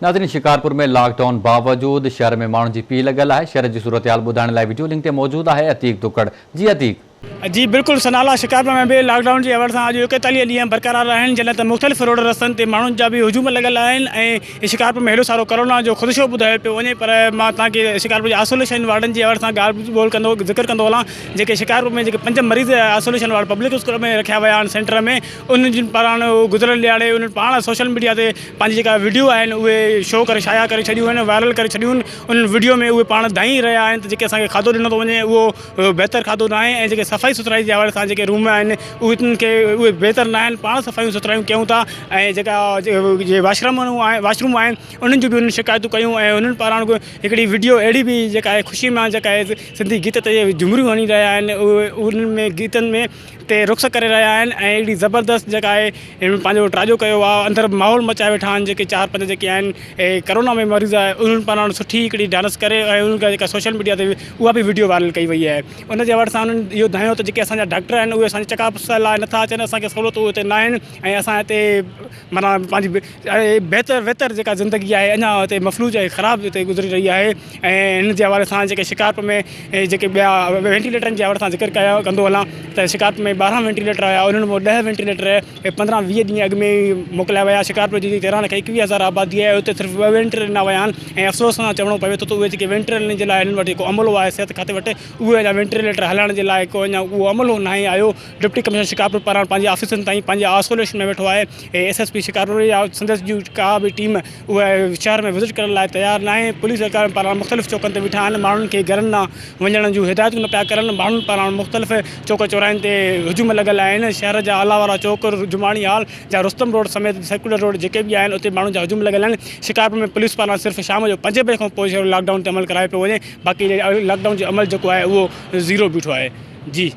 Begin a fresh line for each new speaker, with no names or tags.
नाज़रीन, शिकारपुर में लॉकडाउन बावजूद शहर में माण्हुनि जी पीउ लॻल आहे। शहर जी सूरत हाल ॿुधाइण लाइ वीडियो लिंक ते मौजूद है अतीक तुकड़। जी अतीक।
जी बिल्कुल सनाला शिकारपुर में भी लॉकडाउन की अवध से अॼु 41 ॾींहं बरक़रार आहिनि, जॾहिं त मुख़्तलिफ़ रोड रस्तनि ते माण्हुनि जा भी हुजूम लॻल आहिनि ऐं शिकारपुर में हेॾो सारो कोरोना जो ख़ुदशो ॿुधायो पियो वञे। पर मां तव्हांखे शिकारपुर जे आइसोलेशन वार्डनि जी अवध सां ॻाल्हि ॿोल कंदो ज़िक्र कंदो हलां। जेके शिकारपुर में जेके 5 मरीज़ आइसोलेशन वार्ड पब्लिक स्कूल में रखिया विया आहिनि सेंटर में, उन्हनि जिन पारां गुज़िरियल ॾियारे उन्हनि पाण सोशल मीडिया ते पंहिंजी जेका वीडियो आहिनि उहे शो करे शाया करे छॾियूं आहिनि, वायरल करे छॾियूं आहिनि। उन वीडियो में उहे पाण धाई रहिया आहिनि त जेके असांखे खाधो ॾिनो थो वञे उहो बहितर खाधो न आहे ऐं जेके सफ़ाई सुथराई जे हवाले सां जेके रूम आहिनि उनखे उहे बहितर न आहिनि। पाण सफ़ाइयूं सुथराइयूं कयूं था ऐं जेका वाशरूम आहिनि उन्हनि जूं बि उन्हनि शिकायतूं कयूं ऐं उन्हनि पारां हिकिड़ी वीडियो अहिड़ी बि जेका आहे ख़ुशी मां जेका आहे सिंधी गीत ते झुमरियूं हणी रहिया आहिनि, उहे उन्हनि में गीतनि में ते रुख़्स करे रहिया आहिनि ऐं एॾी ज़बरदस्त जेका आहे पंहिंजो ट्राजो कयो आहे, अंदरि माहौल मचाए वेठा आहिनि। जेके 4-5 जेके आहिनि ऐं कोरोना में मरीज़ आहे उन्हनि पारां सुठी हिकिड़ी डांस करे ऐं उन्हनि जेका सोशल मीडिया ते उहा बि वीडियो वायरल कई वई आहे। उन जे हवाले सां उन्हनि इहो धायो त जेके असांजा डॉक्टर आहिनि उहे असांजे चकास लाइ नथा अचनि, असांखे सहूलियतूं हिते न आहिनि ऐं असां हिते माना पंहिंजी बहितर जेका ज़िंदगी आहे अञा हिते मफ़लूज ऐं ख़राबु हिते गुज़री रही आहे। ऐं हिन जे हवाले सां जेके शिकारपुर में जेके ॿिया वेंटिलेटरनि जे हवाले सां ज़िक्र कंदो हलां त शिकारपुर में 12 वेंटिलेटर आया, उन्हनि में 10 वेंटिलेटर 15-20 ॾींहं अॻु में मोकिलिया विया। शिकारपुर जी 13 लख 21,000 आबादी आहे, उते सिर्फ़ु 2 वेंटिलेटर न विया आहिनि ऐं अफ़सोस सां चवणो पवे थो त उहे जेके वेंटिलेटरनि जे लाइ हिननि वटि जेको अमलो आहे सिहत खाते वटि उहे अञा वेंटिलेटर हलाइण जे लाइ को अञा उहो अमलो न आहे आयो। डिप्टी कमिश्नर शिकारपुर पारां पंहिंजे ऑफिसनि ताईं पंहिंजे आइसोलेशन में वेठो आहे ऐं SSP शिकारपुर या संदसि जूं का बि टीम उहा शहर में विज़िट करण लाइ तयारु न आहे। पुलिस अधिकारी पारां मुख़्तलिफ़ चौकनि ते बीठा आहिनि, माण्हुनि खे घरनि न वञण जूं हिदायतूं न पिया करनि। माण्हुनि पारां मुख़्तलिफ़ चौक चौराहनि ते हुजूम लॻल आहिनि। शहर जा आला वारा चौक, जुमाणी हाल जा रुस्तम रोड समेत सर्कुलर रोड जेके बि आहिनि उते माण्हुनि जा हुजूम लॻल आहिनि। शिकारपुर में पुलिस पारां सिर्फ़ु शाम जो 5 बजे खां पोइ लॉकडाउन ते अमल कराए पियो वञे, बाक़ी लॉकडाउन जो अमल जेको आहे उहो ज़ीरो बीठो आहे। जी।